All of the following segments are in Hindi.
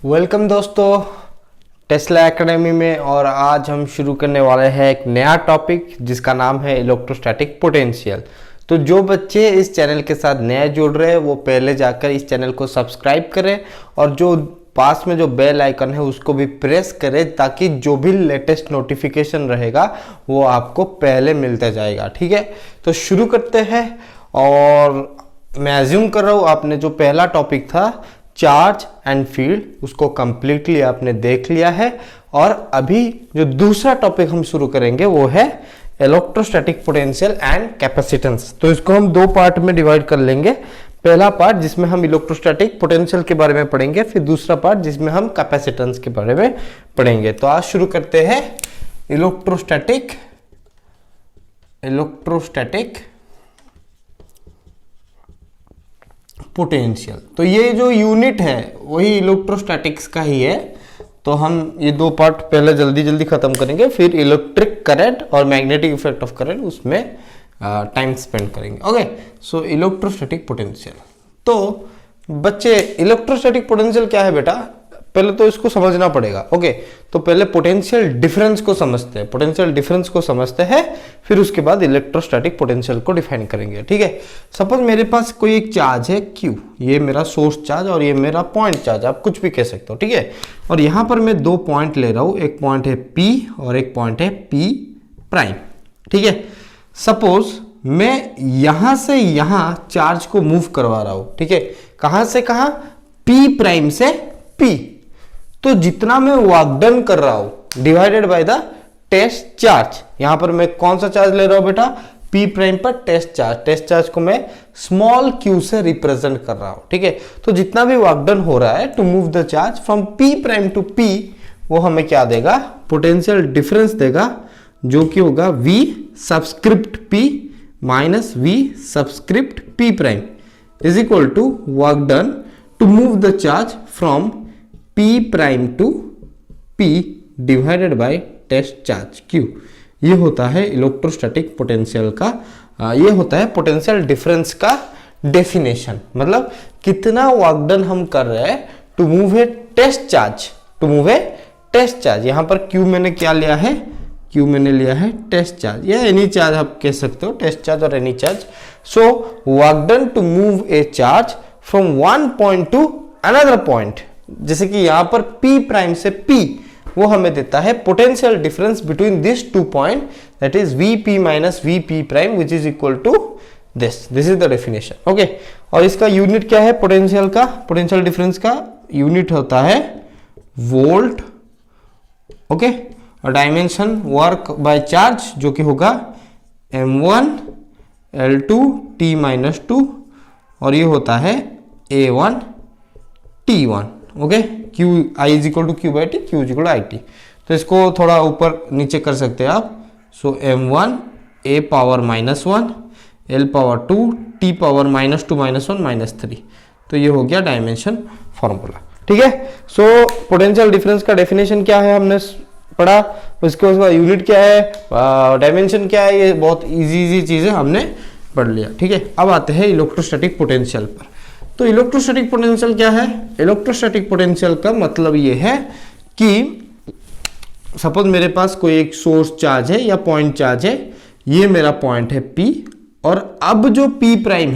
वेलकम दोस्तों टेस्ला एकेडमी में। और आज हम शुरू करने वाले हैं एक नया टॉपिक जिसका नाम है इलेक्ट्रोस्टैटिक पोटेंशियल। तो जो बच्चे इस चैनल के साथ नए जुड़ रहे हैं वो पहले जाकर इस चैनल को सब्सक्राइब करें और जो पास में जो बेल आइकन है उसको भी प्रेस करें ताकि जो भी लेटेस्ट नोटिफिकेशन रहेगा वो आपको पहले मिलता जाएगा। ठीक है, तो शुरू करते हैं। और मैं अज्यूम कर रहा हूँ आपने जो पहला टॉपिक था चार्ज एंड फील्ड उसको कंप्लीटली आपने देख लिया है। और अभी जो दूसरा टॉपिक हम शुरू करेंगे वो है इलेक्ट्रोस्टैटिक पोटेंशियल एंड कैपेसिटेंस। तो इसको हम दो पार्ट में डिवाइड कर लेंगे। पहला पार्ट जिसमें हम इलेक्ट्रोस्टैटिक पोटेंशियल के बारे में पढ़ेंगे, फिर दूसरा पार्ट जिसमें हम कैपेसिटेंस के बारे में पढ़ेंगे। तो आज शुरू करते हैं इलेक्ट्रोस्टैटिक पोटेंशियल। तो ये जो यूनिट है वही इलेक्ट्रोस्टैटिक्स का ही है। तो हम ये दो पार्ट पहले जल्दी खत्म करेंगे, फिर इलेक्ट्रिक करंट और मैग्नेटिक इफेक्ट ऑफ करंट उसमें टाइम स्पेंड करेंगे। Okay, so electrostatic potential. तो बच्चे इलेक्ट्रोस्टैटिक पोटेंशियल क्या है बेटा, पहले तो इसको समझना पड़ेगा। ओके, तो पहले पोटेंशियल डिफरेंस को समझते हैं। पोटेंशियल डिफरेंस को समझते हैं, फिर उसके बाद इलेक्ट्रोस्टैटिक पोटेंशियल को डिफाइन करेंगे। ठीक है, सपोज मेरे पास कोई एक चार्ज है Q, ये मेरा सोर्स चार्ज और ये मेरा पॉइंट चार्ज, आप कुछ भी कह सकते हो। ठीक है, और यहां पर मैं दो पॉइंट ले रहा हूं, एक पॉइंट है P और एक पॉइंट है P प्राइम। ठीक है, सपोज मैं यहां से यहां चार्ज को मूव करवा रहा हूं। ठीक है, कहां से कहां, P प्राइम से P। तो जितना मैं वर्क डन कर रहा हूं divided by the test charge. यहां पर मैं कौन सा चार्ज ले रहा हूं बेटा, P प्राइम पर टेस्ट चार्ज। टेस्ट चार्ज को मैं स्मॉल q से रिप्रेजेंट कर रहा हूं। ठीक है, तो जितना भी वर्क डन हो रहा है to move the charge from P prime to P, वो हमें क्या देगा, पोटेंशियल डिफरेंस देगा, जो कि होगा V subscript P minus V subscript P prime is equal to work done to move the charge from P prime to P divided by test charge Q। ये होता है इलेक्ट्रोस्टैटिक पोटेंशियल का, ये होता है पोटेंशियल डिफरेंस का डेफिनेशन। मतलब कितना वर्क डन हम कर रहे हैं to move a test charge, यहां पर Q मैंने क्या लिया है, Q मैंने लिया है टेस्ट चार्ज या एनी चार्ज आप कह सकते हो, टेस्ट चार्ज और any charge. So work done to move a charge from one point to another point, जैसे कि यहां पर P प्राइम से P, वो हमें देता है potential difference between this two point, that is Vp minus Vp prime which is equal to this is the definition. Okay, और इसका यूनिट क्या है पोटेंशियल का, पोटेंशियल डिफरेंस का यूनिट होता है वोल्ट। ओके, और डायमेंशन वर्क बाय चार्ज जो कि होगा m1 L2 T माइनस 2, और ये होता है A1 T1। Okay, Q I is equal to Q by T, Q is equal to I T. तो इसको थोड़ा ऊपर नीचे कर सकते हैं आप। So M1 A power minus 1 L power 2 T power minus 2 minus 1 minus 3। तो ये हो गया डायमेंशन फॉर्मूला। ठीक है, सो पोटेंशियल डिफरेंस का डेफिनेशन क्या है हमने पढ़ा, उसके बाद यूनिट क्या है, डायमेंशन क्या है, ये बहुत इजी चीजें हमने पढ़ लिया। ठीक है, अब आते हैं इलेक्ट्रोस्टैटिक पोटेंशियल पर। तो इलेक्ट्रोस्टैटिक पोटेंशियल क्या है, इलेक्ट्रोस्टैटिक पोटेंशियल का मतलब ये है कि सपोज मेरे पास कोई एक सोर्स चार्ज है या पॉइंट चार्ज है, ये मेरा पॉइंट है P, और अब जो P प्राइम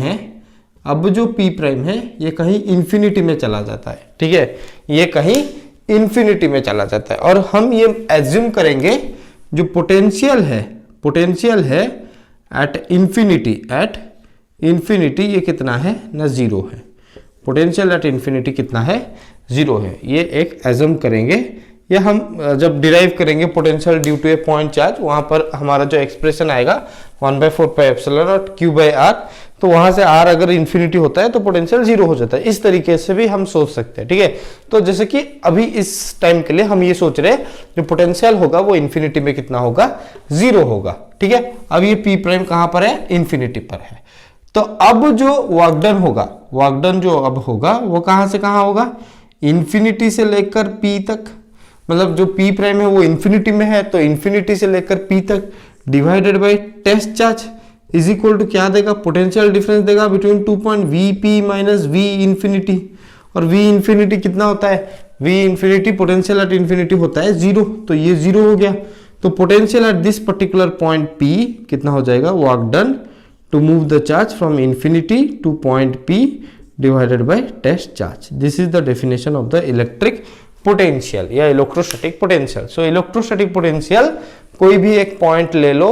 है ये कहीं इंफिनिटी में चला जाता है। ठीक है, ये कहीं इंफिनिटी में चला जाता है, और हम ये एज्यूम करेंगे जो पोटेंशियल है एट इंफिनिटी ये कितना है ना, जीरो है। पोटेंशियल एट इंफिनिटी कितना है, जीरो है। ये एक एज्यूम करेंगे, या हम जब डिराइव करेंगे potential due to a point charge, वहां पर हमारा जो एक्सप्रेशन आएगा 1/4 pi epsilon naught Q by R, तो वहां से R अगर इंफिनिटी होता है तो पोटेंशियल जीरो हो जाता है। इस तरीके से भी हम सोच सकते हैं। ठीक है, तो जैसे कि अभी इस टाइम के लिए हम ये सोच रहे हैं जो पोटेंशियल होगा वो इंफिनिटी में कितना होगा, जीरो होगा। ठीक है, अब ये P प्राइम कहां पर है, इंफिनिटी पर है। तो अब जो वर्क डन जो अब होगा वो कहां से कहां होगा, इंफिनिटी से लेकर P तक। मतलब जो P प्राइम है वो इंफिनिटी में है, तो इंफिनिटी से लेकर P तक divided by test charge is equal to क्या देगा, पोटेंशियल डिफरेंस देगा between 2 point Vp minus V infinity. और V इंफिनिटी कितना होता है, V infinity, potential at infinity होता है 0, तो ये 0 हो गया। तो potential at this particular point P कितना हो जाएगा, work done to move the charge from infinity to point P divided by test charge. This is the definition of the electric potential या electrostatic potential. So electrostatic potential कोई भी एक पॉइंट ले लो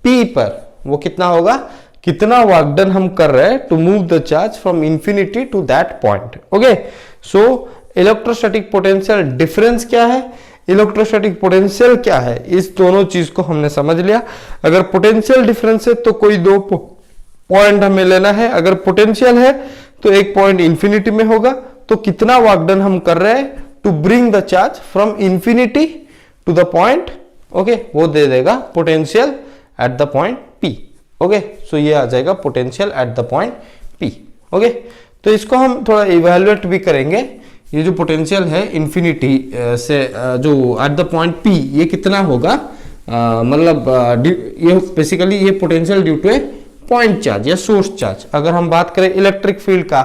P पर, वो कितना होगा, कितना वर्क डन हम कर रहे हैं to move the charge from infinity to that point. Okay, so electrostatic potential difference क्या है, इलेक्ट्रोस्टैटिक पोटेंशियल क्या है, इस दोनों चीज को हमने समझ लिया। अगर पोटेंशियल डिफरेंस है तो कोई दो पॉइंट हमें लेना है, अगर पोटेंशियल है तो एक पॉइंट इंफिनिटी में होगा, तो कितना वर्क डन हम कर रहे हैं to bring the charge from infinity to the point, okay, वो दे देगा potential at the point P। Okay, so ये आ जाएगा potential at the point P। Okay, तो इसको हम थोड़ा इवेल्युएट भी करेंगे। ये जो पोटेंशियल है इंफिनिटी से जो एट द पॉइंट P, ये कितना होगा, मतलब ये बेसिकली ये potential due to a point charge या सोर्स चार्ज। अगर हम बात करें इलेक्ट्रिक फील्ड का,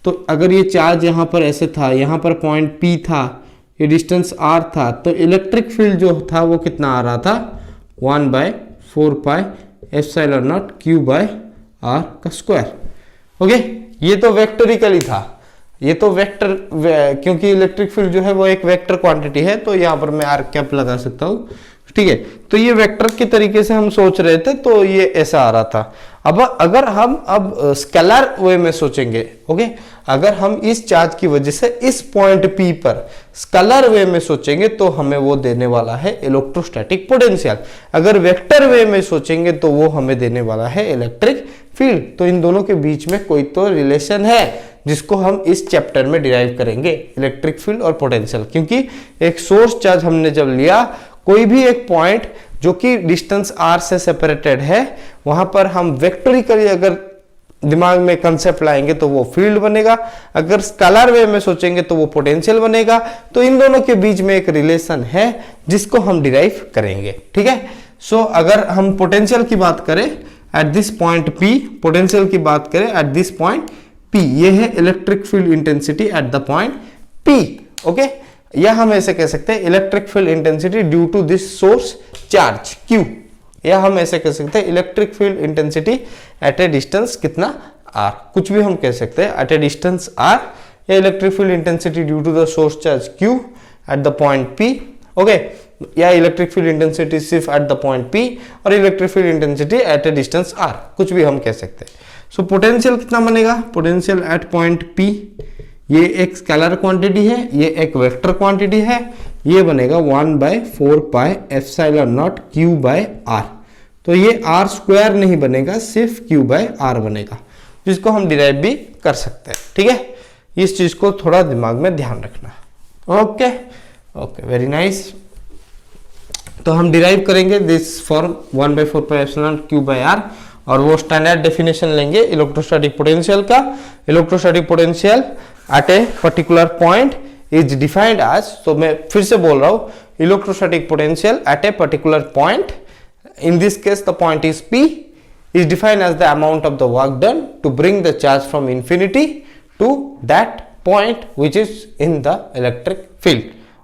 तो अगर ये चार्ज यहाँ पर ऐसे था, यहाँ पर पॉइंट P था, ये डिस्टेंस R था, तो इलेक्ट्रिक फील्ड जो था वो कितना आ रहा था, 1/4 pi epsilon naught Q by R का स्क्वायर। ओके, ये तो वेक्टोरिकली था, ये तो वेक्टर, क्योंकि इलेक्ट्रिक फील्ड जो है वो एक वेक्टर क्वांटिटी है, तो यहाँ पर मैं आर कैप लगा सकता हूँ। ठीक है, तो ये वेक्टर के तरीके से हम सोच रहे थे, तो ये ऐसा आ रहा था। अब अगर हम अब स्केलर वे में सोचेंगे, ओके, अगर हम इस चार्ज की वजह से इस पॉइंट P पर स्केलर वे में सोचेंगे तो हमें वो देने वाला है इलेक्ट्रोस्टैटिक पोटेंशियल। अगर वेक्टर वे में सोचेंगे तो वो हमें देने वाला है इलेक्ट्रिक फील्ड। तो इन दोनों के बीच में कोई तो रिलेशन है जिसको हम इस चैप्टर में डिराइव करेंगे, इलेक्ट्रिक फील्ड और पोटेंशियल। क्योंकि एक सोर्स चार्ज हमने जब लिया, कोई भी एक पॉइंट जो कि डिस्टेंस r से सेपरेटेड है, वहां पर हम वेक्टोरिकली अगर दिमाग में कंसेप्ट लाएंगे तो वो फील्ड बनेगा, अगर स्केलर वे में सोचेंगे तो वो पोटेंशियल बनेगा। तो इन दोनों के बीच में एक रिलेशन है जिसको हम डिराइव करेंगे। ठीक है, सो अगर हम पोटेंशियल की बात करें at this point P, potential की बात करें एट दिस पॉइंट P, ये है electric field intensity at the point P। Okay, या हम ऐसे कह सकते हैं electric field intensity due to this source charge Q, या हम ऐसे कह सकते हैं electric field intensity at a distance कितना R, कुछ भी हम कह सकते हैं एट ए डिस्टेंस R, या electric field intensity due to the source charge Q at the point P। Okay, या इलेक्ट्रिक फील्ड इंटेंसिटी सिर्फ एट द पॉइंट P, और electric field intensity at a distance R, कुछ भी हम कह सकते हैं। सो पोटेंशियल कितना बनेगा, पोटेंशियल एट पॉइंट P, ये एक स्केलर क्वांटिटी है, ये एक वेक्टर क्वांटिटी है, ये बनेगा 1/4 pi epsilon naught Q by R। तो ये R स्क्वायर नहीं बनेगा, सिर्फ Q बाय R बनेगा, जिसको हम डिराइव भी कर सकते हैं। ठीक है, इस चीज को थोड़ा दिमाग में ध्यान रखना। Okay okay, very nice. तो हम डिराइव करेंगे this form 1/4 pi epsilon Q by R, और वो स्टैंडर्ड डेफिनेशन लेंगे इलेक्ट्रोस्टैटिक पोटेंशियल का। Electrostatic potential at a particular point is defined as, तो मैं फिर से बोल रहा हूं, electrostatic potential at a particular point, in this case the point is P, is defined as the amount of the work done to bring the charge from infinity to that point which is in the electric field।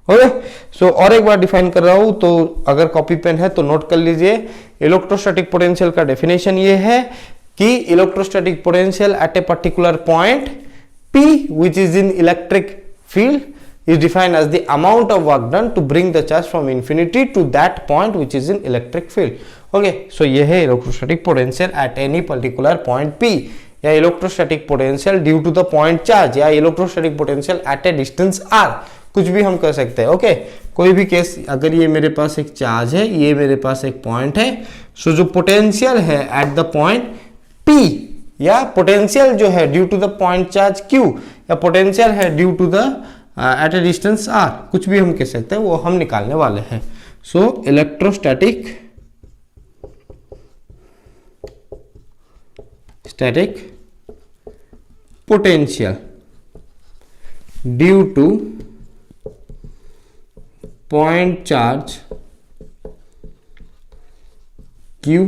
Okay, so और एक बार डिफाइन कर रहा हूं, तो अगर कॉपी पेन है तो नोट कर लीजिए। इलेक्ट्रोस्टैटिक पोटेंशियल का डेफिनेशन ये है कि electrostatic potential at a particular point P which is in electric field is defined as the amount of work done to bring the charge from infinity to that point which is in electric field। Okay, so ये है electrostatic potential at any particular point P, या electrostatic potential due to the point charge, या electrostatic potential at a distance R, कुछ भी हम कर सकते हैं। ओके, कोई भी केस, अगर ये मेरे पास एक चार्ज है, ये मेरे पास एक पॉइंट है, सो जो पोटेंशियल है एट द पॉइंट P, या पोटेंशियल जो है due to the point charge Q, या पोटेंशियल है due to the at a distance R, कुछ भी हम कह सकते हैं, वो हम निकालने वाले हैं। So electrostatic potential due to point charge Q।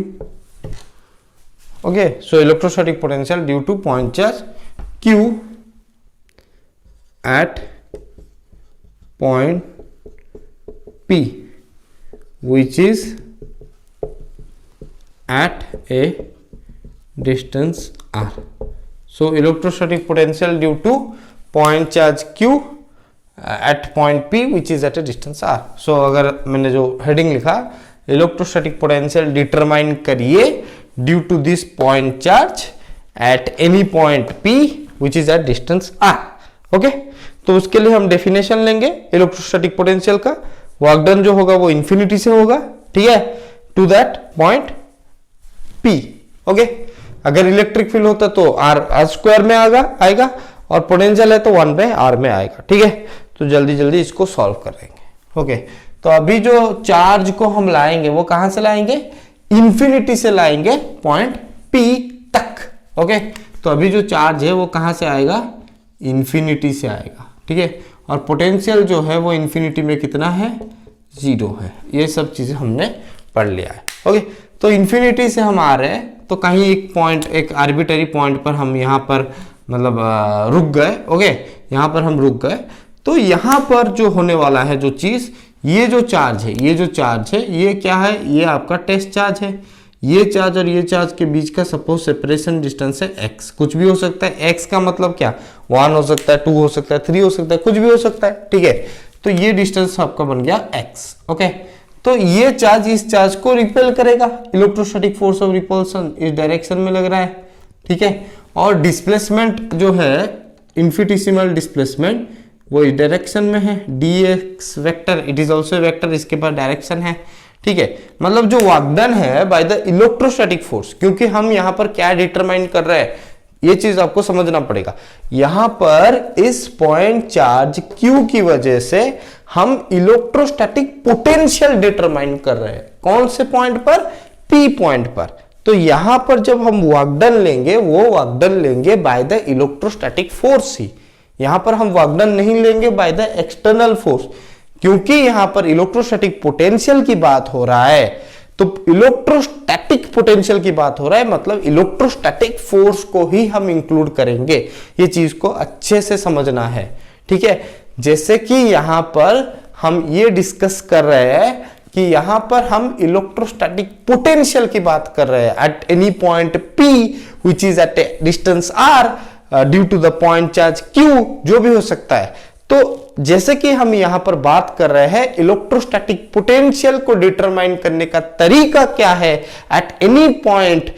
Okay, so electrostatic potential due to point charge Q at point P which is at a distance r. So electrostatic potential due to point charge Q at point P which is at a distance r. So अगर मैंने जो हेडिंग लिखा इलेक्ट्रोस्टैटिक पोटेंशियल डिटरमाइन करिए due to this point charge at any point P which is at distance r. Okay तो उसके लिए हम डेफिनेशन लेंगे इलेक्ट्रोस्टैटिक पोटेंशियल का. वर्क डन जो होगा वो इंफिनिटी से होगा, ठीक है, to that point P. Okay अगर इलेक्ट्रिक फील्ड होता तो r स्क्वायर में आएगा और पोटेंशियल है तो 1/r में आएगा. ठीक है तो जल्दी जल्दी इसको सॉल्व करेंगे. ओके तो अभी जो चार्ज को हम लाएंगे वो कहां से लाएंगे, इंफिनिटी से लाएंगे पॉइंट P तक. ओके तो अभी जो चार्ज है वो कहां से आएगा, इंफिनिटी से आएगा. ठीक है और पोटेंशियल जो है वो इंफिनिटी में कितना है, 0 है. ये सब चीजें हमने पढ़ लिया है. ओके तो इंफिनिटी से हम आ रहे हैं तो कहीं एक पॉइंट, एक आर्बिटरी पॉइंट पर हम यहाँ पर मतलब रुक गए. ओके यहाँ पर हम रुक गए तो यहाँ पर जो होने वाला है जो चीज, ये जो चार्ज है, ये जो चार्ज है ये क्या है, ये आपका टेस्ट चार्ज है. ये चार्ज और ये चार्ज के बीच का सपोज सेपरेशन डिस्टेंस है x. कुछ भी हो सकता है. x का मतलब क्या, 1 हो सकता है, 2 हो सकता है, 3 हो सकता है, कुछ भी हो सकता है. ठीक है तो ये डिस्टेंस आपका बन गया x. ओके तो ये चार्ज इस चार्ज को रिपेल करेगा. इलेक्ट्रोस्टैटिक फोर्स ऑफ रिपल्सन इस डायरेक्शन में लग रहा है. ठीक है और डिस्प्लेसमेंट जो है, इन्फिनिटेसिमल डिस्प्लेसमेंट, वो इस डायरेक्शन में है. dx vector, it is also vector, इसके पास डायरेक्शन है. ठीक है मतलब जो वर्क डन है बाय द इलेक्ट्रोस्टैटिक फोर्स, क्योंकि हम यहां पर क्या डिटरमाइन कर रहे हैं ये चीज आपको समझना पड़ेगा. यहां पर इस पॉइंट चार्ज Q की वजह से हम इलेक्ट्रोस्टैटिक पोटेंशियल डिटरमाइन कर रहे हैं. कौन से पॉइंट पर, P पॉइंट पर. तो यहां पर जब हम वर्क डन लेंगे वो वर्क डन लेंगे बाय द इलेक्ट्रोस्टैटिक फोर्स ही. यहां पर हम वर्क डन नहीं लेंगे बाय द एक्सटर्नल फोर्स, क्योंकि यहां पर इलेक्ट्रोस्टैटिक पोटेंशियल की बात हो रहा है. तो इलेक्ट्रोस्टैटिक पोटेंशियल की बात हो रहा है मतलब इलेक्ट्रोस्टैटिक फोर्स को ही हम इंक्लूड करेंगे. ये चीज को अच्छे से समझना है. ठीक है जैसे कि यहां पर हम ये डिस्कस कर रहे हैं कि यहां पर हम इलेक्ट्रोस्टैटिक पोटेंशियल की बात कर रहे हैं at any point P which is at a distance r due to the point charge Q, जो भी हो सकता है. तो जैसे कि हम यहां पर बात कर रहे हैं इलेक्ट्रोस्टैटिक पोटेंशियल को डिटरमाइन करने का तरीका क्या है, at any point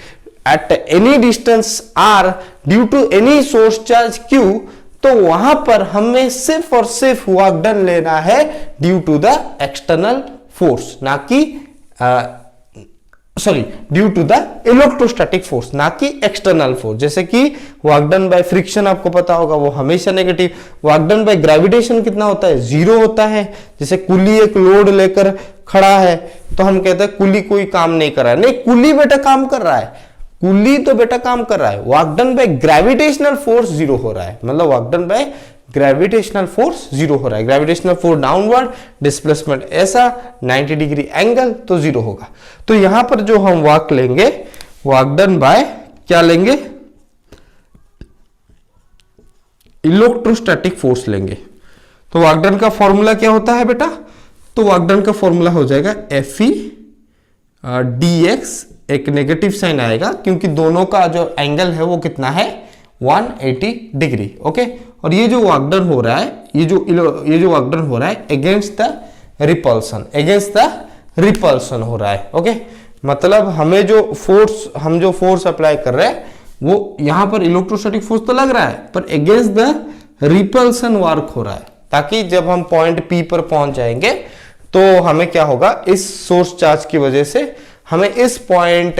at any distance r due to any source charge Q, तो वहां पर हमें सिर्फ और सिर्फ वर्क डन लेना है due to the external force, ना कि due to the electrostatic force, ना कि एक्सटर्नल फोर्स. जैसे कि वर्क डन बाय फ्रिक्शन आपको पता होगा वो हमेशा negative. Work done bye gravitation कितना होता है, 0 होता है. जैसे कुली एक लोड लेकर खड़ा है तो हम कहते हैं कुली कोई काम नहीं कर रहा है. नहीं, कुली बेटा काम कर रहा है, कुली तो बेटा काम कर रहा है. Work done by gravitational force 0 हो रहा है, मतलब work done by gravitational force 0 हो रहा है. ग्रेविटेशनल फोर्स डाउनवर्ड, डिस्प्लेसमेंट ऐसा 90 डिग्री एंगल, तो 0 होगा. तो यहां पर जो हम वर्क लेंगे, वर्क डन बाय क्या लेंगे, इलेक्ट्रोस्टैटिक फोर्स लेंगे. तो वर्क डन का फॉर्मूला क्या होता है बेटा, तो वर्क डन का फॉर्मूला हो जाएगा Fe dx, एक नेगेटिव साइन आएगा क्योंकि दोनों का जो एंगल है वो कितना है, 180 डिग्री. ओके और ये जो वर्क डन हो रहा है, ये जो वर्क डन हो रहा है against the repulsion, against the repulsion हो रहा है. ओके मतलब हम जो फोर्स अप्लाई कर रहे हैं वो यहां पर इलेक्ट्रोस्टैटिक फोर्स तो लग रहा है पर अगेंस्ट द रिपल्सन वर्क हो रहा है, ताकि जब हम पॉइंट P पर पहुंच जाएंगे तो हमें क्या होगा, इस सोर्स चार्ज की वजह से हमें इस पॉइंट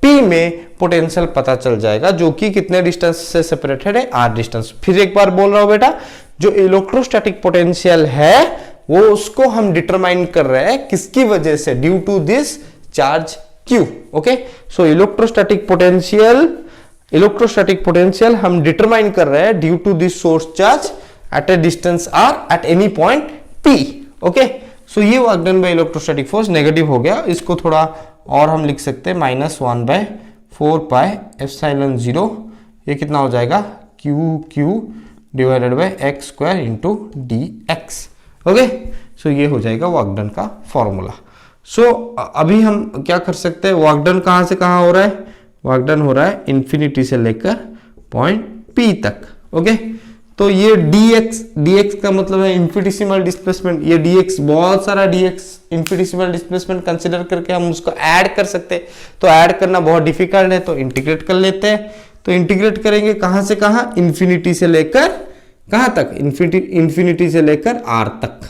P में पोटेंशियल पता चल जाएगा, जो कि कितने डिस्टेंस से सेपरेटेड है, r डिस्टेंस. फिर एक बार बोल रहा हूं बेटा, जो इलेक्ट्रोस्टैटिक पोटेंशियल है वो उसको हम डिटरमाइन कर रहे हैं किसकी वजह से, due to this charge Q. Okay so electrostatic potential हम डिटरमाइन कर रहे हैं due to this source charge at a distance r at any point P. Okay so ये work done by electrostatic force negative हो गया. इसको थोड़ा और हम लिख सकते हैं -1/4 पाई एप्सिलॉन 0. ये कितना हो जाएगा, QQ divided by x square into dx. Okay, so ये हो जाएगा वर्क डन का फॉर्मूला। सो अभी हम क्या कर सकते हैं, वर्क डन कहाँ से कहाँ हो रहा है, वर्क डन हो रहा है इन्फिनिटी से लेकर पॉइंट P तक। ओके, तो ये dx का मतलब है इन्फिनिटेसिमल डिस्प्लेसमेंट। ये dx, बहुत सारा dx इन्फिनिटेसिमल डिस्प्लेसमेंट कंसिडर करके हम उसको ऐड कर सकते हैं। तो ऐड करना बहुत डिफिकल्ट है, तो इंटीग्रेट कर लेते हैं। तो इंटीग्रेट करेंगे कहां से कहां, इन्फिनिटी से लेकर कहां तक, इन्फिनिटी से लेकर r तक,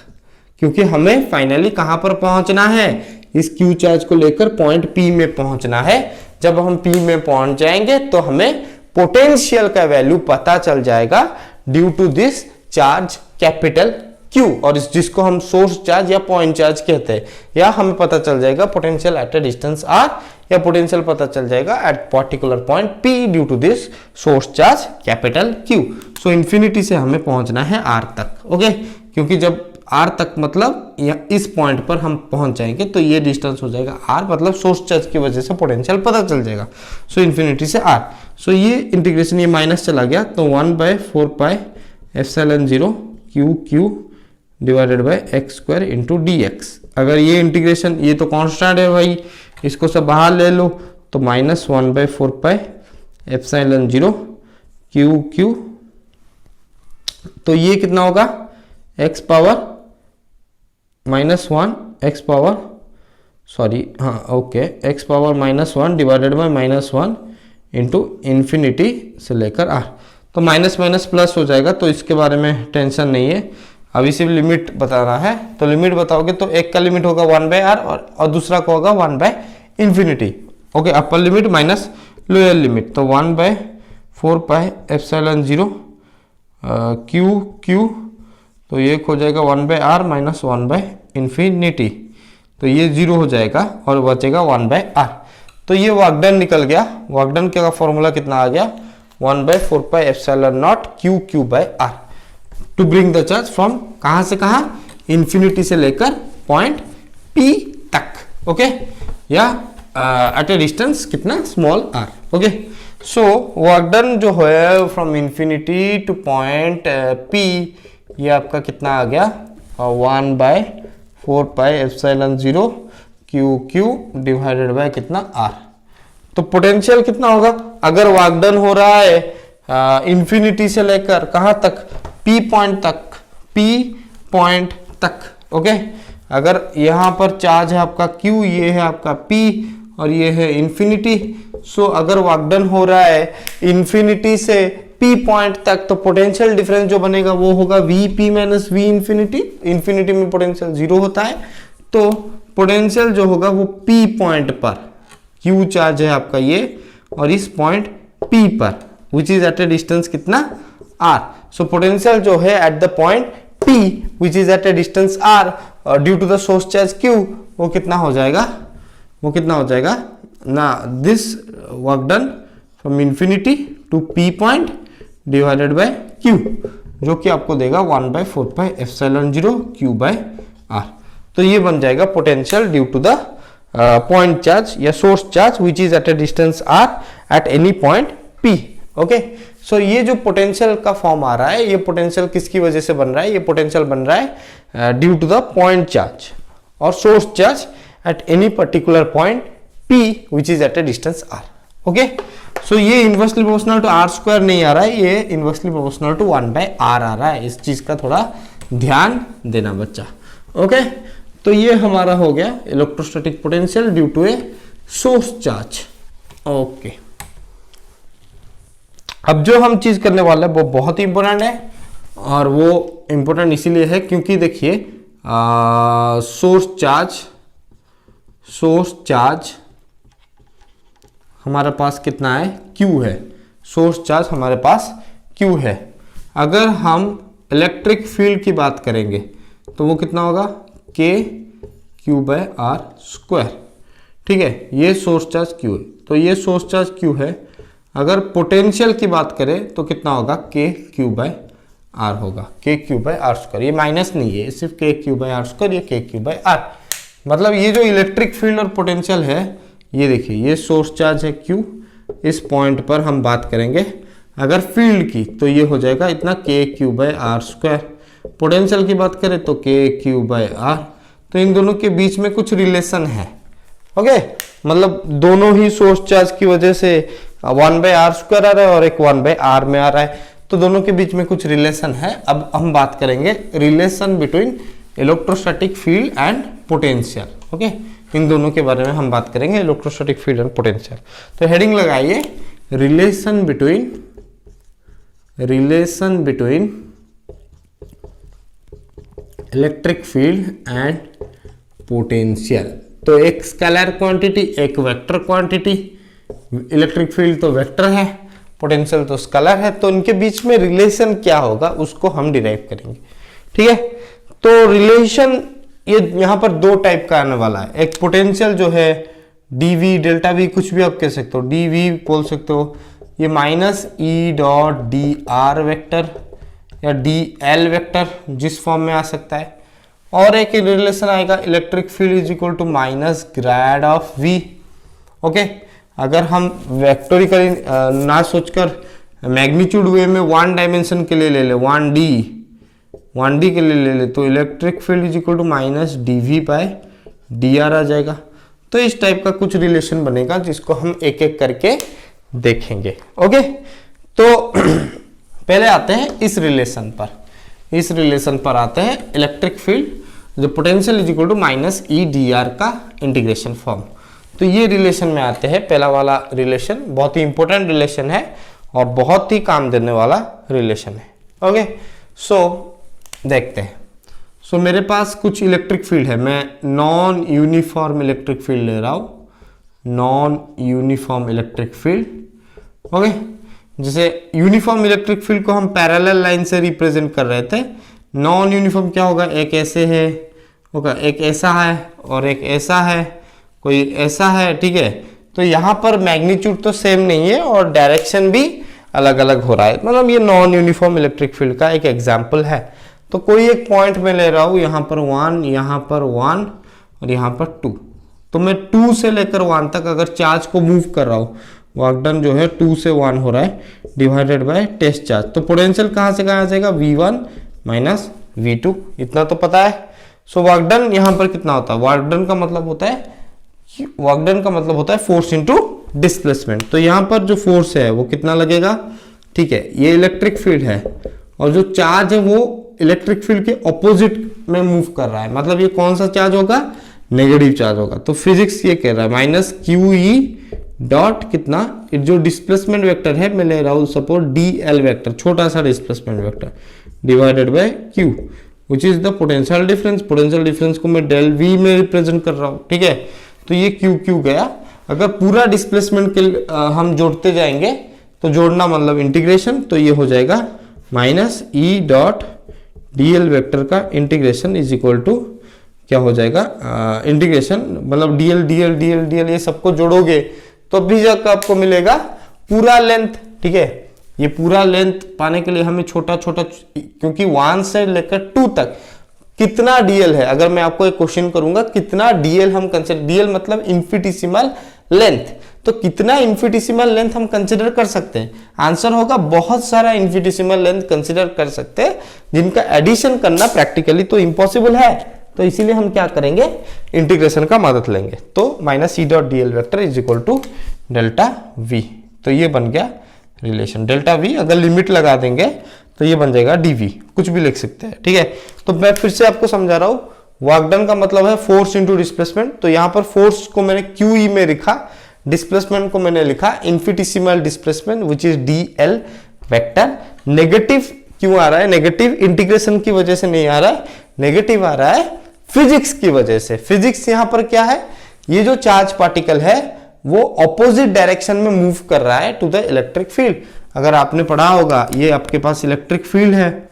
क्योंकि हमें फाइनली कहां पर पहुंचना है, इस क्यू चार्ज को लेकर पॉइंट P में पहुंचना है। जब हम P में पहुंच जाएंगे तो हमें पोटेंशियल का वैल्यू पता चल जाएगा due to this charge capital Q, और इस जिसको हम सोर्स चार्ज या पॉइंट चार्ज कहते हैं, या हमें पता चल जाएगा potential at a distance r, या पोटेंशियल पता चल जाएगा at particular point P due to this source charge capital Q। So infinity से हमें पहुंचना है r तक। ओके, क्योंकि जब r तक मतलब इस पॉइंट पर हम पहुंच जाएंगे तो ये डिस्टेंस हो जाएगा r, मतलब सोर्स चार्ज की वजह से पोटेंशियल पता चल जाएगा। सो इन्फिनिटी से r, सो ये इंटीग्रेशन, ये माइनस चला गया तो 1/4 pi epsilon 0 q divided by x square into dx। अगर ये इंटीग्रेशन, ये तो कांस्टेंट है भाई, इसको सब बाहर ले लो तो -1/4 पाई एप्सिलॉन 0 q, तो ये कितना होगा, x power -1, x power sorry हाँ okay, x power -1 divided by -1 into infinity से लेकर r। तो माइनस माइनस प्लस हो जाएगा, तो इसके बारे में टेंशन नहीं है, अभी सिर्फ लिमिट बताना है। तो लिमिट बताओगे तो एक का लिमिट होगा 1/r और दूसरा का होगा 1/∞। Okay, upper limit minus lower limit, तो 1/4 पाई एप्सिलॉन 0 q, तो ये हो जाएगा 1/r माइनस 1/∞, तो ये 0 हो जाएगा और बचेगा 1/r। तो ये वर्क डन निकल गया। वर्क डन का फॉर्मूला कितना आ गया, 1/4 pi epsilon naught q/r to bring the charge from कहां से कहां, इन्फिनिटी से लेकर पॉइंट P तक। ओके, या एट ए डिस्टेंस कितना, small r। Okay, so work done जो है from infinity to point P, ये आपका कितना आ गया, 1/4 pi epsilon 0 q divided by कितना r। तो पोटेंशियल कितना होगा, अगर वर्क डन हो रहा है इन्फिनिटी से लेकर कहां तक, P पॉइंट तक। ओके, अगर यहां पर चार्ज है आपका Q, ये है आपका P और ये है इन्फिनिटी। सो अगर वर्क डन हो रहा है इन्फिनिटी से P पॉइंट तक, तो पोटेंशियल डिफरेंस जो बनेगा वो होगा Vp minus V infinity. Infinity में पोटेंशियल 0 होता है, तो पोटेंशियल जो होगा वो P पॉइंट पर, Q चार्ज है आपका ये, और इस पॉइंट P पर which is at a distance कितना, r। सो पोटेंशियल जो है at the point P which is at a distance r due to the source charge Q, वो कितना हो जाएगा, ना, this work done from infinity to P point divided by Q, जो कि आपको देगा 1/4 पाई एप्सिलॉन 0 q/r। तो ये बन जाएगा potential due to the point charge या source charge which is at a distance r at any point P। Okay, so ये जो पोटेंशियल का फॉर्म आ रहा है, ये पोटेंशियल किसकी वजह से बन रहा है, ये पोटेंशियल बन रहा है due to the point charge और source charge at any particular point P which is at a distance r। Okay, so ये inversely proportional to r square नहीं आ रहा है, ये इनवर्सली प्रोपोर्शनल टू 1/r आ रहा है। इस चीज का थोड़ा ध्यान देना बच्चा। ओके, तो ये हमारा हो गया electrostatic potential due to a source charge. Okay, अब जो हम चीज करने वाले हैं वो बहुत ही इंपॉर्टेंट है, और वो इंपॉर्टेंट इसीलिए है क्योंकि देखिए सोर्स चार्ज हमारे पास कितना है, Q है। सोर्स चार्ज हमारे पास Q है। अगर हम इलेक्ट्रिक फील्ड की बात करेंगे तो वो कितना होगा, kq/r स्क्वायर। ठीक है, ये सोर्स चार्ज Q है, तो ये सोर्स चार्ज Q है। अगर पोटेंशियल की बात करें तो कितना होगा, kq/r होगा, kq/r स्क्वायर। ये माइनस नहीं है, सिर्फ kq/r स्क्वायर, ये kq/r। मतलब ये जो इलेक्ट्रिक फील्ड और पोटेंशियल है, ये देखिए ये सोर्स चार्ज है Q, इस पॉइंट पर हम बात करेंगे अगर फील्ड की, तो ये हो जाएगा इतना kq/r स्क्वायर पोटेंशियल की बात करें तो KQ/R, तो इन दोनों के बीच में कुछ रिलेशन है। ओके, मतलब दोनों ही सोर्स चार्ज की वजह से 1/r² आ रहा है और एक 1/r में आ रहा है, तो दोनों के बीच में कुछ रिलेशन है। अब हम बात करेंगे relation between electrostatic field and potential. Okay, इन दोनों के बारे में हम बात करेंगे, इलेक्ट्रोस्टैटिक फील्ड एंड पोटेंशियल। तो हेडिंग लगाइए relation between electric field and potential. तो एक स्केलर क्वांटिटी, एक वेक्टर क्वांटिटी, इलेक्ट्रिक फील्ड तो वेक्टर है, पोटेंशियल तो स्केलर है, तो इनके बीच में रिलेशन क्या होगा उसको हम डिराइव करेंगे। ठीक है, तो रिलेशन ये यहां पर दो टाइप का आने वाला है। एक पोटेंशियल जो है dv डेल्टा v, कुछ भी आप कह सकते हो, dv बोल सकते हो, ये -E.dr वेक्टर या dl वेक्टर जिस फॉर्म में आ सकता है। और एक रिलेशन आएगा electric field is equal to -grad of v। Okay, अगर हम वेक्टोरिकली ना सोचकर मैग्नीट्यूड वे में वन डायमेंशन के लिए ले ले, 1d के लिए ले ले, तो electric field is equal to -dv/dr आ जाएगा। तो इस टाइप का कुछ रिलेशन बनेगा जिसको हम एक एक करके देखेंगे। ओके, तो पहले आते हैं इस रिलेशन पर आते हैं इलेक्ट्रिक फील्ड जो potential is equal to -E/dr का इंटीग्रेशन फॉर्म। तो ये रिलेशन में आते हैं। पहला वाला रिलेशन बहुत ही इंपॉर्टेंट रिलेशन है और बहुत ही काम देने वाला रिलेशन है। ओके, सो देखते हैं। सो मेरे पास कुछ इलेक्ट्रिक फील्ड है, मैं नॉन यूनिफॉर्म इलेक्ट्रिक फील्ड ले रहा हूं, non uniform electric field. Okay, जैसे यूनिफॉर्म इलेक्ट्रिक फील्ड को हम पैरेलल लाइन से रिप्रेजेंट कर रहे थे, नॉन यूनिफॉर्म क्या होगा, एक ऐसे है होगा, एक ऐसा है और एक ऐसा है, कोई ऐसा है। ठीक है, तो यहाँ पर मैग्नीट्यूड तो सेम नहीं है और डायरेक्शन भी अलग अलग हो रहा है, मतलब ये नॉन यूनिफॉर्म इलेक्ट्रिक फील्ड का एक एग्जाम्पल है। तो कोई एक पॉइंट में ले रहा हूं, यहाँ पर 1, यहाँ पर 1 और यहाँ पर 2, तो मैं 2 से लेकर 1 तक अगर चार्ज को मूव कर रहा हूँ, वर्क डन जो है 2 से 1 हो रहा है डिवाइडेड बाय टेस्ट चार्ज, तो पोटेंशियल कहाँ से कहाँ आ जाएगा, V1 माइनस V2, इतना तो पता है। सो वर्क डन यहाँ पर कितना होता है, वर्क डन का मतलब होता है फोर्स इनटू डिस्प्लेसमेंट। तो यहाँ पर जो फोर्स है वो कितना लगेगा, ठीक है, ये इलेक्ट्रिक फील्ड है और जो चार्ज है वो इलेक्ट्रिक फील्ड के ऑपोजिट में मूव कर रहा है, मतलब ये कौन सा चार्ज होगा, नेगेटिव चार्ज होगा। तो फिजिक्स ये कह रहा है -QE डॉट कितना, जो डिस्प्लेसमेंट वेक्टर है मैं ले रहा हूं सपोज DL वेक्टर, छोटा सा displacement vector, divided by Q which is the potential difference. Potential difference को मैं डेल V में रिप्रेजेंट कर रहा हूं। ठीक है, तो ये Q गया। अगर पूरा डिस्प्लेसमेंट के हम जोड़ते जाएंगे तो जोड़ना मतलब इंटीग्रेशन, तो ये हो जाएगा -E.dl वेक्टर का इंटीग्रेशन इज इक्वल टू क्या हो जाएगा, इंटीग्रेशन मतलब dl ये सबको जोड़ोगे तो भी जाकर आपको मिलेगा पूरा लेंथ। ठीक है, ये पूरा लेंथ पाने के लिए हमें छोटा छोटा, क्योंकि 1 से लेकर 2 तक कितना dl है, अगर मैं आपको एक क्वेश्चन करूंगा कितना dl हम कंसिडर, dl मतलब इन्फिनिटेसिमल लेंथ, तो कितना इन्फिनिटेसिमल लेंथ हम कंसिडर कर सकते हैं, आंसर होगा बहुत सारा इन्फिनिटेसिमल लेंथ कंसिडर कर सकते हैं, जिनका एडिशन करना प्रैक्टिकली तो इम्पॉसिबल है। तो इसीलिए हम क्या करेंगे, इंटीग्रेशन का मदद लेंगे। तो -E.dl vector is equal to delta V, तो ये बन गया रिलेशन डेल्टा V। अगर लिमिट लगा देंगे तो ये बन जाएगा dV, कुछ भी लिख सकते हैं। ठीक है, तो मैं फिर से आपको समझा रहा हूं, वर्क डन का मतलब है फोर्स इंटू डिस्प्लेसमेंट। तो यहाँ पर फोर्स को मैंने QE में लिखा, डिस्प्लेसमेंट को मैंने लिखा infinitesimal displacement which is DL vector. Negative क्यों आ रहा है, नेगेटिव इंटीग्रेशन की वजह से नहीं आ रहा है, नेगेटिव आ रहा है फिजिक्स की वजह से। फिजिक्स यहाँ पर क्या है, ये जो चार्ज पार्टिकल है वो ऑपोजिट डायरेक्शन में मूव कर रहा है टू द इलेक्ट्रिक फील्ड। अगर आपने पढ़ा होगा, ये आपके पास इलेक्ट्रिक फील्ड है,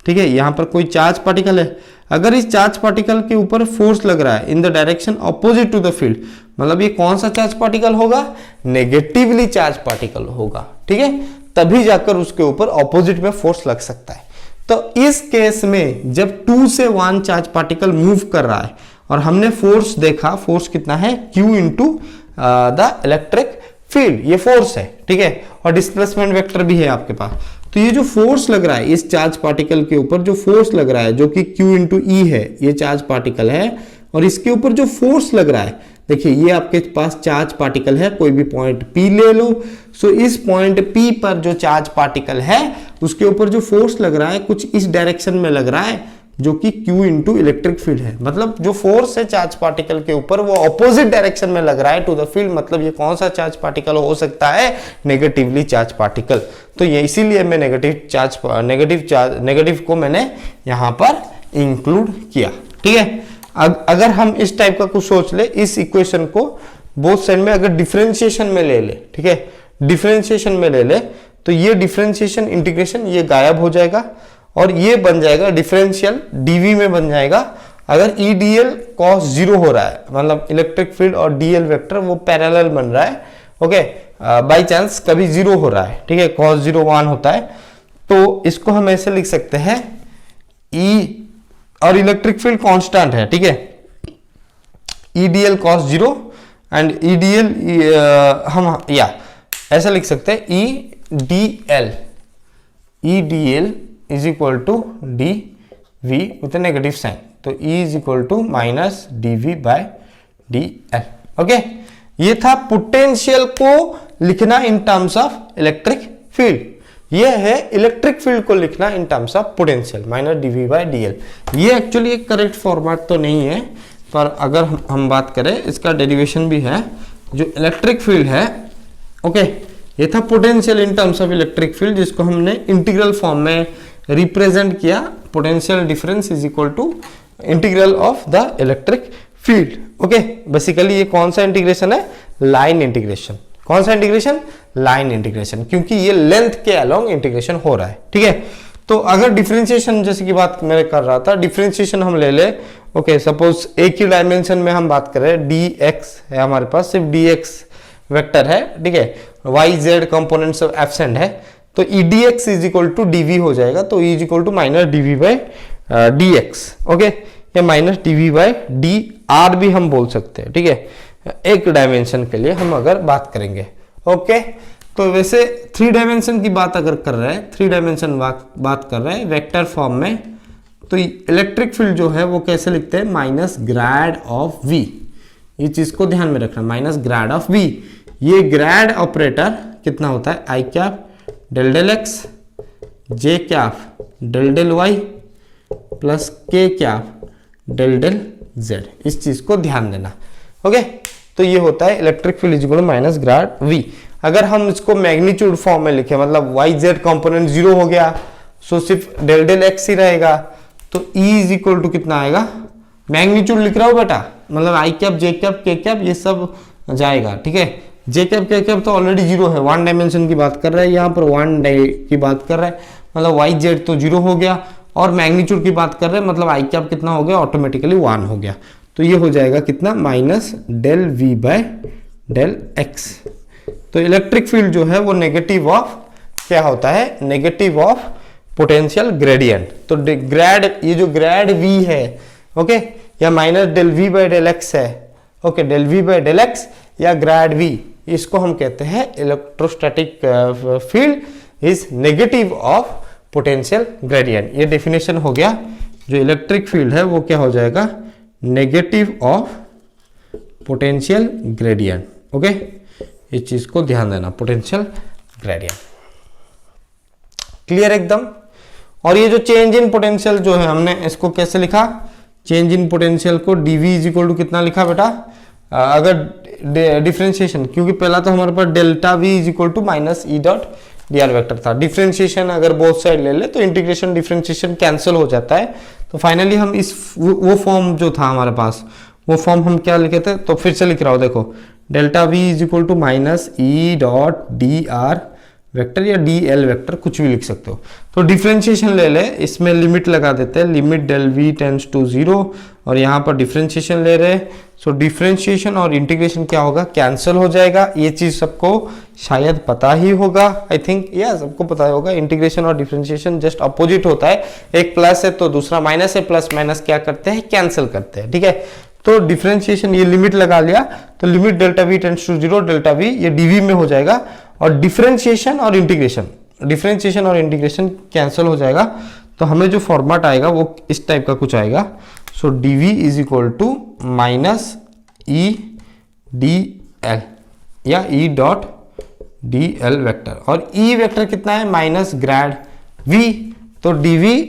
ठीक है, यहाँ पर कोई चार्ज पार्टिकल है, अगर इस चार्ज पार्टिकल के ऊपर फोर्स लग रहा है in the direction opposite to the field, मतलब ये कौन सा चार्ज पार्टिकल होगा, नेगेटिवली चार्ज पार्टिकल होगा। ठीक है, तभी जाकर उसके ऊपर ऑपोजिट में फोर्स लग सकता है। तो इस केस में जब 2 से 1 चार्ज पार्टिकल मूव कर रहा है और हमने फोर्स देखा, फोर्स कितना है Q into the electric field, ये फोर्स है, ठीक है, और डिस्प्लेसमेंट वेक्टर भी है आपके पास। तो ये जो फोर्स लग रहा है इस चार्ज पार्टिकल के ऊपर, जो फोर्स लग रहा है जो कि Q इंटू ई है, ये चार्ज पार्टिकल है, और इसके ऊपर जो फोर्स लग रहा है, देखिए ये आपके पास चार्ज पार्टिकल है, कोई भी पॉइंट P ले लो। सो इस पॉइंट P पर जो चार्ज पार्टिकल है उसके ऊपर जो फोर्स लग रहा है कुछ इस डायरेक्शन में लग रहा है, जो कि Q इंटू इलेक्ट्रिक फील्ड है। मतलब जो फोर्स है चार्ज पार्टिकल के ऊपर वो ऑपोजिट डायरेक्शन में लग रहा है टू द फील्ड। मतलब ये कौन सा चार्ज पार्टिकल हो सकता है? Negatively charge particle. तो ये इसीलिए मैं नेगेटिव को मैंने यहां पर इंक्लूड किया, ठीक है। अगर हम इस टाइप का कुछ सोच ले, इस इक्वेशन को बोथ साइड में अगर डिफरेंशिएशन में ले ले, ठीक है, डिफरेंशिएशन में ले ले, तो ये डिफरेंशिएशन इंटीग्रेशन ये गायब हो जाएगा और ये बन जाएगा डिफरेंशियल डीवी में बन जाएगा। अगर E D L cos zero हो रहा है, मतलब इलेक्ट्रिक फील्ड और डीएल वेक्टर वो पैरेलल बन रहा है, ओके, बाई चांस कभी जीरो हो रहा है, ठीक है, कॉस जीरो 1 होता है, तो इसको हम ऐसे लिख सकते हैं ई, और इलेक्ट्रिक फील्ड कांस्टेंट है, ठीक है, E D L cos zero and E D L हम या ऐसा लिख सकते हैं E D L is equal to D V with negative sign. तो E is equal to minus D V by D L. Okay, ये था पोटेंशियल को लिखना in terms of electric field. ये है इलेक्ट्रिक फील्ड को लिखना in terms of potential minus D V by D L. ये एक्चुअली एक करेक्ट फॉर्मेट तो नहीं है, पर अगर हम बात करें इसका डेरिवेशन भी है। जो इलेक्ट्रिक फील्ड है, ओके, ये था potential in terms of electric field, जिसको हमने इंटीग्रल फॉर्म में रिप्रेजेंट किया। Potential difference is equal to integral of the electric field. Okay, basically ये कौन सा इंटीग्रेशन है? Line integration. कौन सा इंटीग्रेशन? लाइन इंटीग्रेशन, क्योंकि ये लेंथ के अलोंग इंटीग्रेशन हो रहा है, ठीक है। तो अगर डिफरेंशिएशन जैसे की बात मैं कर रहा था, डिफरेंशिएशन हम ले ले, ओके, सपोज एक ही डायमेंशन में हम बात करें, dx है हमारे पास, सिर्फ dx वेक्टर है, ठीक है, y z कंपोनेंट्स एब्सेंट है, तो E d x is equal to dv हो जाएगा। तो E is equal to minus dv by d x, okay, या minus dv by d r भी हम बोल सकते हैं, ठीक है, एक डायमेंशन के लिए हम अगर बात करेंगे। ओके, तो वैसे 3 डायमेंशन की बात अगर कर रहे हैं, 3 डायमेंशन बात कर रहे हैं वेक्टर फॉर्म में, तो इलेक्ट्रिक फील्ड जो है वो कैसे लिखते हैं? Minus grad of V. ये चीज को ध्यान में रखना, माइनस ग्रेड ऑफ वी। ये ग्रेड ऑपरेटर कितना होता है? I cap del del x, j cap del del y plus k cap del del z. इस चीज को ध्यान देना, ओके। तो ये होता है electric field is equal to minus grad V. अगर हम इसको मैग्नीट्यूड फॉर्म में लिखे, मतलब वाई जेड कंपोनेंट जीरो हो गया, सो सिर्फ डेल डेल एक्स ही रहेगा, तो ई इज इक्वल टू कितना आएगा? मैग्नीट्यूड लिख रहा हूं बेटा, मतलब आई cap j cap k cap ये सब जाएगा, ठीक है। जे कैप के कैप तो ऑलरेडी जीरो है, 1 डायमेंशन की बात कर रहा है, यहाँ पर 1 की बात कर रहा है, मतलब वाई जेड तो जीरो हो गया, और मैग्नीट्यूड की बात कर रहे हैं, मतलब आई कैप कितना हो गया? ऑटोमेटिकली 1 हो गया। तो ये हो जाएगा कितना? Minus del V by del x. तो इलेक्ट्रिक फील्ड जो है वो नेगेटिव ऑफ क्या होता है? Negative of potential gradient. तो ग्रेड, ये जो ग्रेड वी है, ओके, या minus del V by del x है, okay, del V by del x या ग्रेड वी, इसको हम कहते हैं electrostatic field is negative of potential gradient. ये डेफिनेशन हो गया। जो इलेक्ट्रिक फील्ड है वो क्या हो जाएगा? Negative of potential gradient, okay. इस चीज को ध्यान देना, पोटेंशियल ग्रेडियंट। क्लियर एकदम? और ये जो चेंज इन पोटेंशियल जो है, हमने इसको कैसे लिखा? चेंज इन पोटेंशियल को dv इज इक्वल टू कितना लिखा बेटा? अगर डिफरेंशिएशन, क्योंकि पहला तो हमारे पास delta v is equal to minus E dot D R vector था। डिफरेंशिएशन अगर बोथ साइड ले ले तो इंटीग्रेशन डिफरेंशिएशन कैंसिल हो जाता है। तो फाइनली हम इस वो फॉर्म जो था हमारे पास, वो फॉर्म हम क्या लिखे थे? तो फिर से लिख रहा हूँ, देखो, delta v is equal to minus E dot D R vector या डी एल वेक्टर, कुछ भी लिख सकते हो। तो डिफरेंशिएशन ले ले, इसमें लिमिट लगा देते हैं, limit del V tends to 0, और यहाँ पर डिफरेंशिएशन ले रहे हैं। सो डिफरेंशिएशन और इंटीग्रेशन क्या होगा? कैंसिल हो जाएगा। ये चीज सबको शायद पता ही होगा, आई थिंक, या सबको पता होगा। इंटीग्रेशन और डिफरेंशिएशन जस्ट अपोजिट होता है, एक प्लस है तो दूसरा माइनस है, प्लस माइनस क्या करते हैं? कैंसिल करते हैं, ठीक है। तो डिफरेंशिएशन ये लिमिट लगा लिया, तो limit delta V tends to 0 delta V ये डीवी में हो जाएगा, और डिफरेंशिएशन और इंटीग्रेशन कैंसिल हो जाएगा, तो हमें जो फॉर्मेट आएगा वो इस टाइप का कुछ आएगा। So dv is equal to minus E D l या E dot D L vector, और ई वेक्टर कितना है माइनस ग्रेड वी, तो डीवी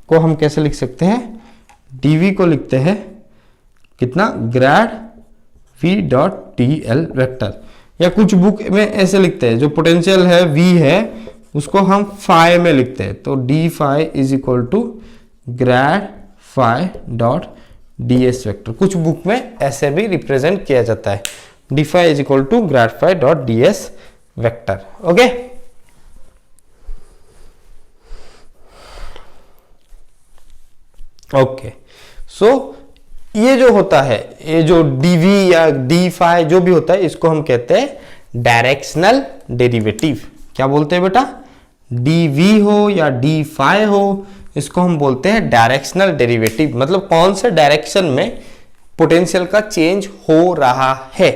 को हम कैसे लिख सकते हैं, डीवी को लिखते हैं कितना grade V dot D L vector, या कुछ बुक में ऐसे लिखते हैं जो पोटेंशियल है वी है उसको हम फाई में लिखते हैं, तो d phi is equal to grad phi dot d s vector, कुछ बुक में ऐसे भी रिप्रेजेंट किया जाता है, d phi is equal to grad phi dot d s vector. Okay, okay, so ये जो होता है, ये जो dv या d फाई जो भी होता है, इसको हम कहते हैं डायरेक्शनल डेरिवेटिव। क्या बोलते हैं बेटा, dv हो या d फाई हो, इसको हम बोलते हैं डायरेक्शनल डेरिवेटिव, मतलब कौन से डायरेक्शन में पोटेंशियल का चेंज हो रहा है।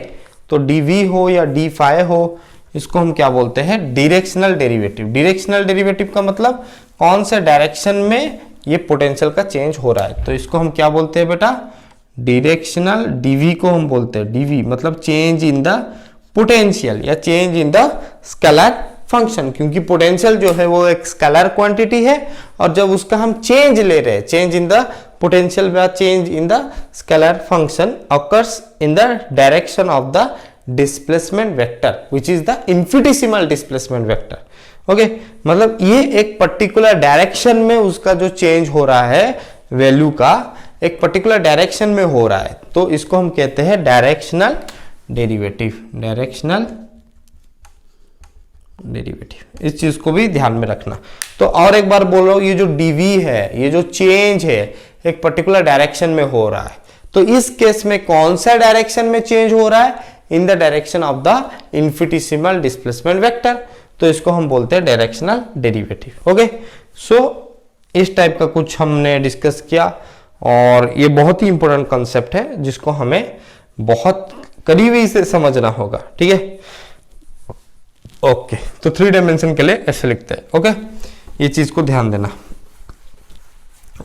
तो dv हो या d फाई हो, इसको हम क्या बोलते हैं, डायरेक्शनल डेरिवेटिव। डायरेक्शनल डेरिवेटिव का मतलब कौन से डायरेक्शन में ये पोटेंशियल का चेंज हो रहा है, तो इसको हम क्या बोलते हैं बेटा, डायरेक्शनल। डीवी को हम बोलते हैं, डीवी मतलब चेंज इन द पोटेंशियल या change in the scalar function, क्योंकि पोटेंशियल जो है वो एक स्केलर क्वांटिटी है, और जब उसका हम चेंज ले रहे हैं, चेंज इन द पोटेंशियल या change in the scalar function occurs in the direction of the displacement vector which is the infinitesimal displacement vector. Okay, मतलब ये एक पर्टिकुलर डायरेक्शन में उसका जो चेंज हो रहा है वैल्यू का, एक पर्टिकुलर डायरेक्शन में हो रहा है, तो इसको हम कहते हैं डायरेक्शनल डेरिवेटिव। डायरेक्शनल डेरिवेटिव, इस चीज को भी ध्यान में रखना। तो और एक बार बोल रहा हूं, ये जो डीवी है, ये जो चेंज है एक पर्टिकुलर डायरेक्शन में हो रहा है, तो इस केस में कौन सा डायरेक्शन में चेंज हो रहा है, in the direction of the infinitesimal displacement vector, तो इसको हम बोलते हैं डायरेक्शनल डेरिवेटिव। ओके, सो इस टाइप का कुछ हमने डिस्कस किया, और ये बहुत ही इंपॉर्टेंट कॉन्सेप्ट है जिसको हमें बहुत करीबी से समझना होगा। ठीक है, ओके, तो 3 डायमेंशन के लिए ऐसे लिखते हैं। ओके, ये चीज को ध्यान देना।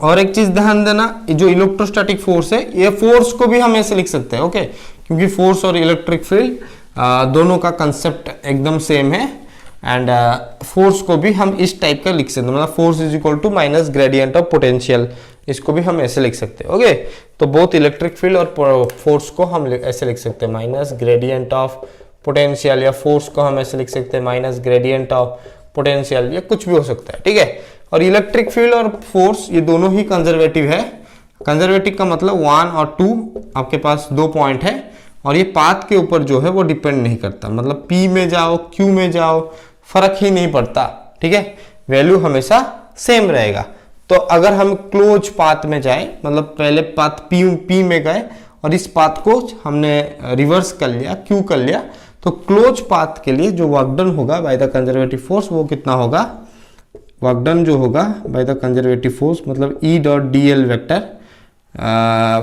और एक चीज ध्यान देना, जो इलेक्ट्रोस्टैटिक फोर्स है, ये फोर्स को भी हम ऐसे लिख सकते हैं। ओके, क्योंकि फोर्स और इलेक्ट्रिक फील्ड दोनों का कंसेप्ट एकदम सेम है, एंड फोर्स को भी हम इस टाइप का लिख सकते हैं, मतलब force is equal to minus gradient of potential, इसको भी हम ऐसे लिख सकते हैं। ओके, तो बोथ इलेक्ट्रिक फील्ड और फोर्स को हम ऐसे लिख सकते हैं माइनस ग्रेडियंट ऑफ पोटेंशियल, या फोर्स को हम ऐसे लिख सकते हैं माइनस ग्रेडियंट ऑफ पोटेंशियल, या कुछ भी हो सकता है। ठीक है, और इलेक्ट्रिक फील्ड और फोर्स ये दोनों ही कंजर्वेटिव है। कंजर्वेटिव का मतलब 1 और 2 आपके पास 2 पॉइंट है, और ये पाथ के ऊपर जो है वो डिपेंड नहीं करता, मतलब P में जाओ Q में जाओ फर्क ही नहीं पड़ता। ठीक है, वैल्यू हमेशा सेम रहेगा। तो अगर हम क्लोज पाथ में जाए, मतलब पहले पाथ P में गए और इस पाथ को हमने रिवर्स कर लिया, Q कर लिया, तो क्लोज पाथ के लिए जो वर्क डन होगा बाय द कंजर्वेटिव फोर्स वो कितना होगा, वर्क डन जो होगा बाय द कंजर्वेटिव फोर्स मतलब E dot D L vector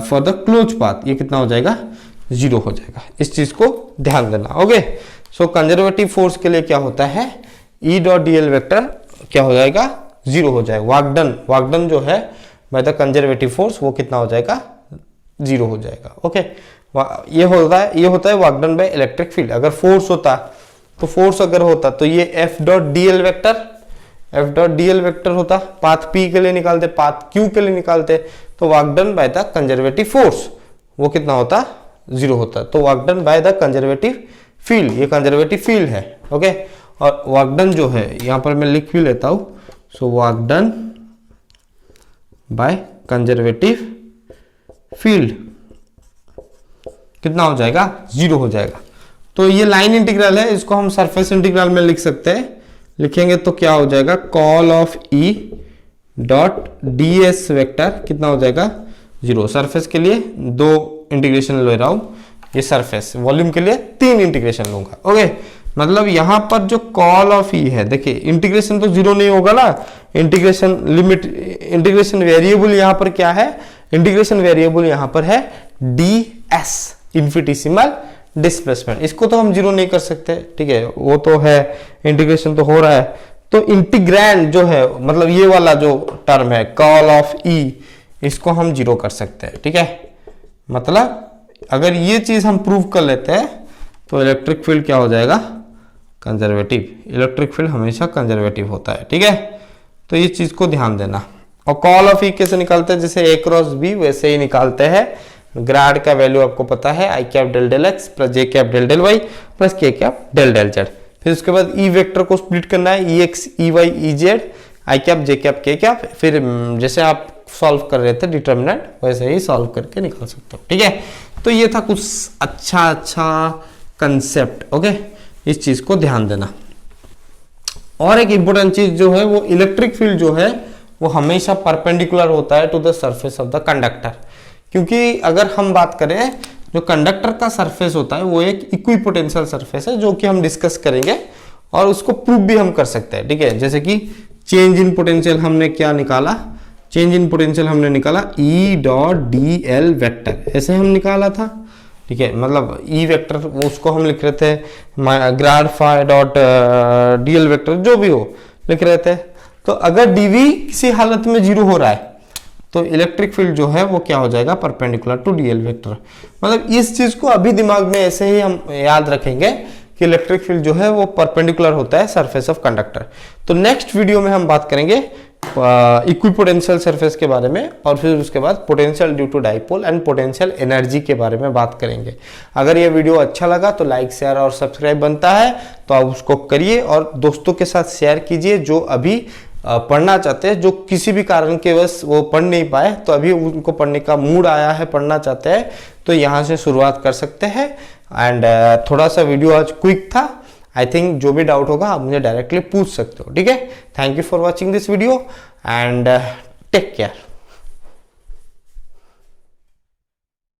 for the close path, ये कितना हो जाएगा, 0 हो जाएगा। इस चीज को ध्यान देना। ओके, सो कंजर्वेटिव फोर्स के लिए क्या होता है, E dot D L vector क्या हो जाएगा, 0 हो जाएगा। वर्क डन जो है बाय द कंजर्वेटिव फोर्स वो कितना हो जाएगा, 0 हो जाएगा। ओके, ये होता है work done by electric field. अगर फोर्स होता तो ये F dot D L vector होता, पाथ P के लिए निकालते, पाथ Q के लिए निकालते, तो work done by the conservative force वो कितना होता, 0 होता। तो work done by the conservative field, ये कंजर्वेटिव फील्ड है। ओके, और वर्क डन जो है यहां पर मैं लिख भी लेता हूं, सो work done by conservative field कितना हो जाएगा, 0 हो जाएगा। तो ये लाइन इंटीग्रल है, इसको हम सरफेस इंटीग्रल में लिख सकते हैं। लिखेंगे तो क्या हो जाएगा, call of E dot d s vector कितना हो जाएगा, 0। सरफेस के लिए 2 इंटीग्रेशन ले रहा हूं, ये सरफेस, वॉल्यूम के लिए 3 इंटीग्रेशन लूंगा। ओके, मतलब यहां पर जो कॉल ऑफ E है, देखिए इंटीग्रेशन तो 0 नहीं होगा ना, इंटीग्रेशन लिमिट, इंटीग्रेशन वेरिएबल यहां पर क्या है, इंटीग्रेशन वेरिएबल यहां पर है डी एस इन्फिनिटेसिमल डिस्प्लेसमेंट। इसको तो हम जीरो नहीं कर सकते, ठीक है, वो तो है, इंटीग्रेशन तो हो रहा है। तो इंटीग्रैंड जो है, मतलब ये वाला जो टर्म है कर्ल ऑफ ई, इसको हम जीरो कर सकते हैं, ठीक है। मतलब अगर ये चीज हम प्रूव कर लेते हैं तो इलेक्ट्रिक फील्ड क्या हो जाएगा, कंजर्वेटिव। इलेक्ट्रिक फील्ड हमेशा कंजर्वेटिव होता है, ठीक है। तो ये चीज को ध्यान देना। और कॉल ऑफ ई कैसे निकालते हैं, जैसे ए क्रॉस बी वैसे ही निकालते हैं। ग्राड का वैल्यू आपको पता है, i cap del del x plus j cap del del y plus k cap del del z. फिर उसके बाद ई वेक्टर को स्प्लिट करना है, E x E y E z i cap j cap k cap. फिर जैसे आप सॉल्व कर रहे थे डिटर्मिनेंट, वैसे ही सॉल्व करके निकाल सकते हो, ठीक है। तो ये था कुछ अच्छा कंसेप्ट, ओके, इस चीज को ध्यान देना। और एक इंपॉर्टेंट चीज जो है, वो इलेक्ट्रिक फील्ड जो है वो हमेशा परपेंडिकुलर होता है to the surface of the conductor. क्योंकि अगर हम बात करें, जो कंडक्टर का सरफेस होता है वो एक इक्विपोटेंशियल सरफेस है, जो कि हम डिस्कस करेंगे और उसको प्रूव भी हम कर सकते हैं, ठीक है। जैसे कि चेंज इन पोटेंशियल हमने क्या निकाला, चेंज इन पोटेंशियल हमने निकाला ई डॉट डी एल वेक्टर, ऐसे हम निकाला था, ठीक है। मतलब ई वेक्टर उसको हम लिख रहे थे grad phi dot D L vector, जो भी हो लिख रहे थे। तो अगर डीवी किसी हालत में जीरो हो रहा है तो इलेक्ट्रिक फील्ड जो है वो क्या हो जाएगा, परपेंडिकुलर टू डीएल वेक्टर। मतलब इस चीज को अभी दिमाग में ऐसे ही हम याद रखेंगे कि इलेक्ट्रिक फील्ड जो है वो परपेंडिकुलर होता है सरफेस ऑफ कंडक्टर। तो नेक्स्ट वीडियो में हम बात करेंगे इक्विपोटेंशियल सरफेस के बारे में, और फिर उसके बाद potential due to dipole and potential energy के बारे में बात करेंगे। अगर ये वीडियो अच्छा लगा तो लाइक शेयर और सब्सक्राइब बनता है, तो आप उसको करिए और दोस्तों के साथ शेयर कीजिए जो अभी पढ़ना चाहते हैं, जो किसी भी कारण के वश वो पढ़ नहीं पाए, तो अभी उनको पढ़ने का मूड आया है, पढ़ना चाहते हैं, तो यहाँ से शुरुआत कर सकते हैं। एंड थोड़ा सा वीडियो आज क्विक था, आई थिंक जो भी डाउट होगा आप मुझे डायरेक्टली पूछ सकते हो, ठीक है। Thank you for watching this video and take care.